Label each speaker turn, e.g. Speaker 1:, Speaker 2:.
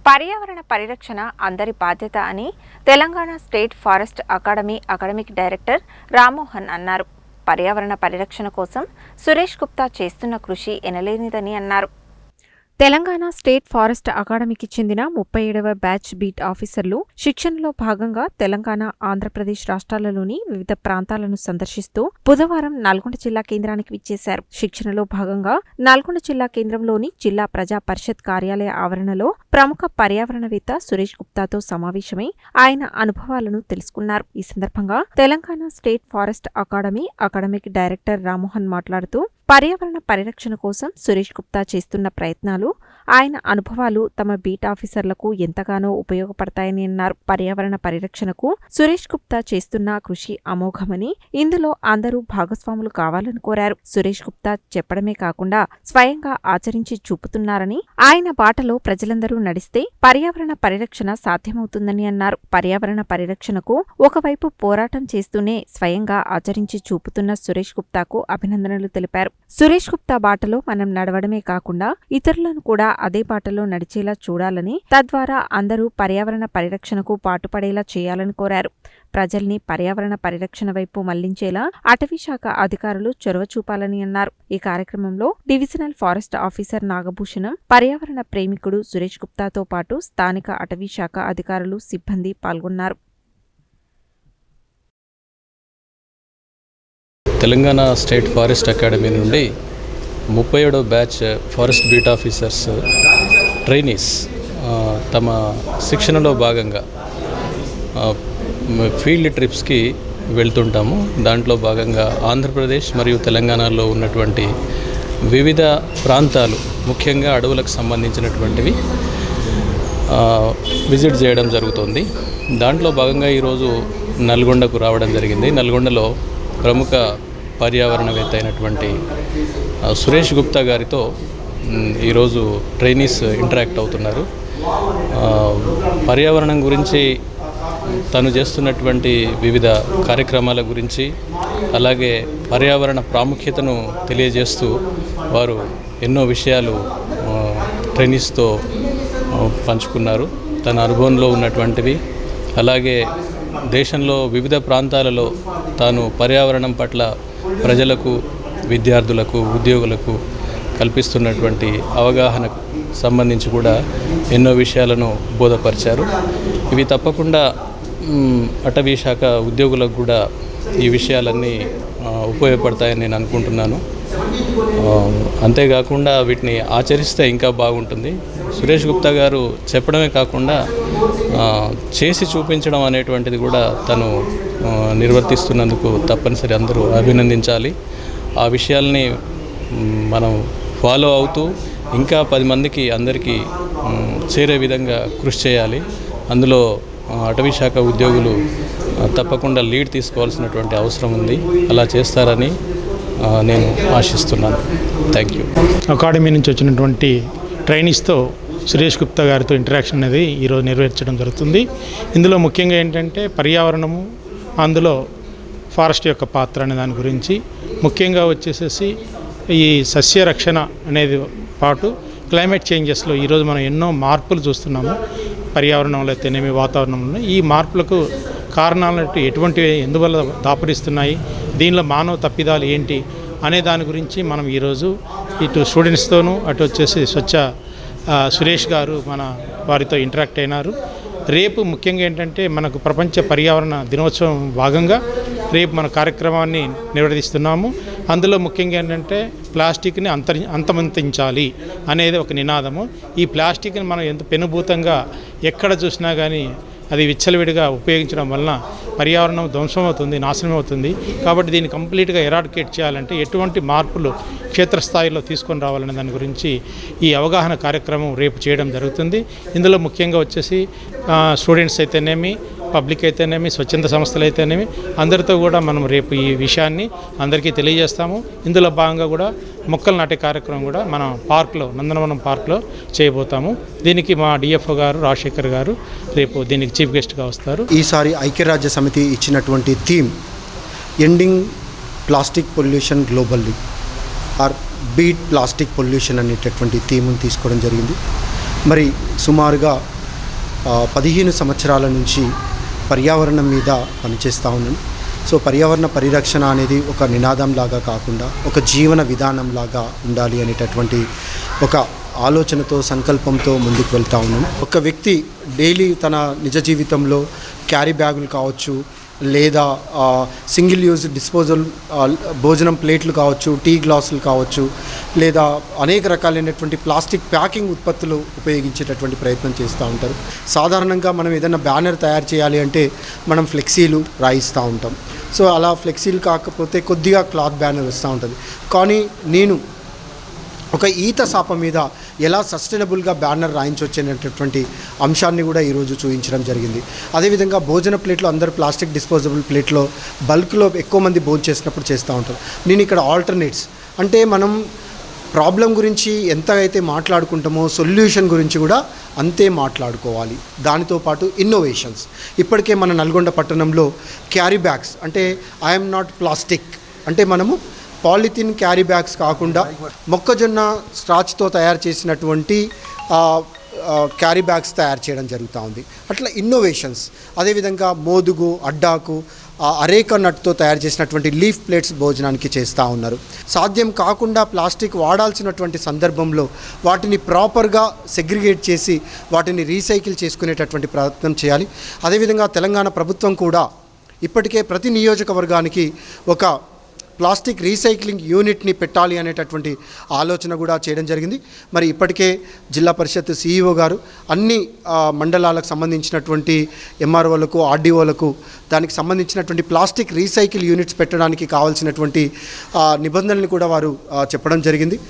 Speaker 1: పర్యావరణ పరిరక్షణ అందరి బాధ్యత అని Telangana state forest academy academic director Rammohan అన్నారు. పర్యావరణ పరిరక్షణ కోసం సురేష్ గుప్తా చేస్తున్న కృషి ఎనలేనిదని అన్నారు. తెలంగాణ స్టేట్ ఫారెస్ట్ అకాడమీకి చెందిన 37వ బ్యాచ్ బీట్ ఆఫీసర్లు శిక్షణలో భాగంగా తెలంగాణ, ఆంధ్రప్రదేశ్ రాష్ట్రాలలోని వివిధ ప్రాంతాలను సందర్శిస్తూ బుధవారం నల్గొండ జిల్లా కేంద్రానికి విచ్చేశారు. శిక్షణలో భాగంగా నల్గొండ జిల్లా కేంద్రంలోని జిల్లా ప్రజా పరిషత్ కార్యాలయ ఆవరణలో ప్రముఖ పర్యావరణవేత్త సురేష్ గుప్తాతో సమావేశమై ఆయన అనుభవాలను తెలుసుకున్నారు. ఈ సందర్భంగా Telangana state forest academy academic director Rammohan మాట్లాడుతూ పర్యావరణ పరిరక్షణ కోసం సురేష్ గుప్తా చేస్తున్న ప్రయత్నాలు, ఆయన అనుభవాలు తమ బీట్ ఆఫీసర్లకు ఎంతగానో ఉపయోగపడతాయని అన్నారు. పర్యావరణ పరిరక్షణకు సురేష్ గుప్తా చేస్తున్న కృషి అమోఘమని, ఇందులో అందరూ భాగస్వాములు కావాలని కోరారు. సురేష్ గుప్తా చెప్పడమే కాకుండా స్వయంగా ఆచరించి చూపుతున్నారని, ఆయన బాటలో ప్రజలందరూ నడిస్తే పర్యావరణ పరిరక్షణ సాధ్యమవుతుందని అన్నారు. పర్యావరణ పరిరక్షణకు ఒకవైపు పోరాటం చేస్తూనే స్వయంగా ఆచరించి చూపుతున్న సురేష్ గుప్తాకు అభినందనలు తెలిపారు. సురేష్ గుప్తా బాటలో మనం నడవడమే కాకుండా ఇతరులను కూడా అదే బాటలో నడిచేలా చూడాలని, తద్వారా అందరూ పర్యావరణ పరిరక్షణకు పాటుపడేలా చేయాలని కోరారు. ప్రజల్ని పర్యావరణ పరిరక్షణ వైపు మళ్లించేలా అటవీశాఖ అధికారులు చొరవ చూపాలని అన్నారు. ఈ కార్యక్రమంలో డివిజనల్ ఫారెస్ట్ ఆఫీసర్ నాగభూషణం, పర్యావరణ ప్రేమికుడు సురేష్ గుప్తాతో పాటు స్థానిక అటవీశాఖ అధికారులు, సిబ్బంది పాల్గొన్నారు.
Speaker 2: తెలంగాణ స్టేట్ ఫారెస్ట్ అకాడమీ నుండి 37వ batch forest beat officers trainees తమ శిక్షణలో భాగంగా ఫీల్డ్ ట్రిప్స్కి వెళ్తుంటాము. దాంట్లో భాగంగా ఆంధ్రప్రదేశ్ మరియు తెలంగాణలో ఉన్నటువంటి వివిధ ప్రాంతాలు, ముఖ్యంగా అడవులకు సంబంధించినటువంటివి విజిట్ చేయడం జరుగుతుంది. దాంట్లో భాగంగా ఈరోజు నల్గొండకు రావడం జరిగింది. నల్గొండలో ప్రముఖ పర్యావరణవేత్త అయినటువంటి సురేష్ గుప్తా గారితో ఈరోజు ట్రైనీస్ ఇంటరాక్ట్ అవుతున్నారు. పర్యావరణం గురించి, తను చేస్తున్నటువంటి వివిధ కార్యక్రమాల గురించి, అలాగే పర్యావరణ ప్రాముఖ్యతను తెలియజేస్తూ వారు ఎన్నో విషయాలు ట్రైనీస్తో పంచుకున్నారు. తన అనుభవంలో ఉన్నటువంటివి, అలాగే దేశంలో వివిధ ప్రాంతాలలో తాను పర్యావరణం పట్ల ప్రజలకు, విద్యార్థులకు, ఉద్యోగులకు కల్పిస్తున్నటువంటి అవగాహనకు సంబంధించి కూడా ఎన్నో విషయాలను బోధపరిచారు. ఇవి తప్పకుండా అటవీ శాఖ ఉద్యోగులకు కూడా ఈ విషయాలన్నీ ఉపయోగపడతాయని నేను అనుకుంటున్నాను. అంతేకాకుండా వీటిని ఆచరిస్తే ఇంకా బాగుంటుంది. సురేష్ గుప్తా గారు చెప్పడమే కాకుండా చేసి చూపించడం అనేటువంటిది కూడా తను నిర్వర్తిస్తున్నందుకు తప్పనిసరి అందరూ అభినందించాలి. ఆ విషయాల్ని మనం ఫాలో అవుతూ ఇంకా 10 మందికి అందరికీ చేరే విధంగా కృషి చేయాలి. అందులో అటవీ శాఖ ఉద్యోగులు తప్పకుండా లీడ్ తీసుకోవాల్సినటువంటి అవసరం ఉంది. అలా చేస్తారని నేను ఆశిస్తున్నాను. Thank you.
Speaker 3: అకాడమీ నుంచి వచ్చినటువంటి ట్రైనీస్తో సురేష్ గుప్తా గారితో ఇంటరాక్షన్ అనేది ఈరోజు నెరవేర్చడం జరుగుతుంది. ఇందులో ముఖ్యంగా ఏంటంటే పర్యావరణము, అందులో ఫారెస్ట్ యొక్క పాత్ర అనే దాని గురించి, ముఖ్యంగా వచ్చేసేసి ఈ సస్య రక్షణ అనేది పాటు క్లైమేట్ చేంజెస్లో ఈరోజు మనం ఎన్నో మార్పులు చూస్తున్నాము. పర్యావరణంలో అయితేనేమి, వాతావరణంలో ఈ మార్పులకు కారణాలు ఎటువంటివి, ఎందువల్ల దాపురిస్తున్నాయి, దీనిలో మానవ తప్పిదాలు ఏంటి అనే దాని గురించి మనం ఈరోజు ఇటు స్టూడెంట్స్తోనూ, అటు వచ్చేసి సురేష్ గారు మన వారితో ఇంటరాక్ట్ అయినారు. రేపు ముఖ్యంగా ఏంటంటే మనకు ప్రపంచ పర్యావరణ దినోత్సవం భాగంగా రేపు మన కార్యక్రమాన్ని నిర్వహిస్తున్నాము. అందులో ముఖ్యంగా ఏంటంటే ప్లాస్టిక్ని అంతమొందించాలి అనేది ఒక నినాదము. ఈ ప్లాస్టిక్ని మనం ఎంత పెనుభూతంగా ఎక్కడ చూసినా కానీ అది విచ్చలవిడిగా ఉపయోగించడం వలన పర్యావరణం ధ్వంసం అవుతుంది, నాశనం అవుతుంది. కాబట్టి దీన్ని కంప్లీట్గా ఎరాడికేట్ చేయాలంటే ఎటువంటి మార్పులు క్షేత్రస్థాయిలో తీసుకొని రావాలనే దాని గురించి ఈ అవగాహన కార్యక్రమం రేపు చేయడం జరుగుతుంది. ఇందులో ముఖ్యంగా వచ్చేసి స్టూడెంట్స్ అయితేనేమి, పబ్లిక్ అయితేనేమి, స్వచ్ఛంద సంస్థలు అయితేనేమి అందరితో కూడా మనం రేపు ఈ విషయాన్ని అందరికీ తెలియజేస్తాము. ఇందులో భాగంగా కూడా మొక్కలు నాటే కార్యక్రమం కూడా మనం పార్క్లో, నందనవనం పార్క్లో చేయబోతాము. దీనికి మా డిఎఫ్ఓ గారు రాజశేఖర్ గారు రేపు దీనికి చీఫ్ గెస్ట్గా వస్తారు.
Speaker 4: ఈసారి ఐక్యరాజ్య సమితి ఇచ్చినటువంటి theme ending plastic pollution globally or beat plastic pollution అనేటటువంటి థీమ్ని తీసుకోవడం జరిగింది. మరి సుమారుగా 15 సంవత్సరాల నుంచి పర్యావరణం మీద పనిచేస్తూ ఉన్నాను. సో పర్యావరణ పరిరక్షణ అనేది ఒక నినాదంలాగా కాకుండా ఒక జీవన విధానంలాగా ఉండాలి అనేటటువంటి ఒక ఆలోచనతో సంకల్పంతో ముందుకు వెళ్తూ ఉన్నాను. ఒక వ్యక్తి డైలీ తన నిజ జీవితంలో క్యారీ బ్యాగులు కావచ్చు, లేదా సింగిల్ యూజ్ డిస్పోజల్ భోజనం ప్లేట్లు కావచ్చు, టీ గ్లాసులు కావచ్చు, లేదా అనేక రకాలైనటువంటి ప్లాస్టిక్ ప్యాకింగ్ ఉత్పత్తులు ఉపయోగించేటటువంటి ప్రయత్నం చేస్తూ ఉంటారు. సాధారణంగా మనం ఏదైనా బ్యానర్ తయారు చేయాలి అంటే మనం ఫ్లెక్సీలు రాయిస్తూ ఉంటాం. సో అలా ఫ్లెక్సీలు కాకపోతే కొద్దిగా క్లాత్ బ్యానర్ వస్తూ ఉంటుంది. కానీ నేను ఒక ఈత సాప మీద ఎలా సస్టైనబుల్గా బ్యానర్ రాయించవచ్చు అనేటటువంటి అంశాన్ని కూడా ఈరోజు చూపించడం జరిగింది. అదేవిధంగా భోజన ప్లేట్లో అందరూ ప్లాస్టిక్ డిస్పోజబుల్ ప్లేట్లో బల్క్లో ఎక్కువ మంది భోజనం చేసినప్పుడు చేస్తూ ఉంటారు. నేను ఇక్కడ ఆల్టర్నేట్స్ అంటే మనం ప్రాబ్లం గురించి ఎంత అయితే మాట్లాడుకుంటామో సొల్యూషన్ గురించి కూడా అంతే మాట్లాడుకోవాలి. దానితో పాటు ఇన్నోవేషన్స్. ఇప్పటికే మన నల్గొండ పట్టణంలో క్యారీ బ్యాగ్స్ అంటే ఐఎమ్ నాట్ ప్లాస్టిక్ అంటే మనము పాలిథిన్ క్యారీ బ్యాగ్స్ కాకుండా మొక్కజొన్న స్టార్చ్తో తయారు చేసినటువంటి క్యారీ బ్యాగ్స్ తయారు చేయడం జరుగుతూ ఉంది. అట్లా ఇన్నోవేషన్స్. అదేవిధంగా మోదుగు, అడ్డాకు, అరేక నట్తో తయారు చేసినటువంటి లీఫ్ ప్లేట్స్ భోజనానికి చేస్తూ ఉన్నారు. సాధ్యం కాకుండా ప్లాస్టిక్ వాడాల్సినటువంటి సందర్భంలో వాటిని ప్రాపర్గా సెగ్రిగేట్ చేసి వాటిని రీసైకిల్ చేసుకునేటటువంటి ప్రయత్నం చేయాలి. అదేవిధంగా తెలంగాణ ప్రభుత్వం కూడా ఇప్పటికే ప్రతి నియోజకవర్గానికి ఒక ప్లాస్టిక్ రీసైక్లింగ్ యూనిట్ని పెట్టాలి అనేటటువంటి ఆలోచన కూడా చేయడం జరిగింది. మరి ఇప్పటికే జిల్లా పరిషత్ సిఇఓ గారు అన్ని మండలాలకు సంబంధించినటువంటి ఎంఆర్ఓలకు, ఆర్డీఓలకు దానికి సంబంధించినటువంటి ప్లాస్టిక్ రీసైకిల్ యూనిట్స్ పెట్టడానికి కావాల్సినటువంటి నిబంధనలు కూడా వారు చెప్పడం జరిగింది.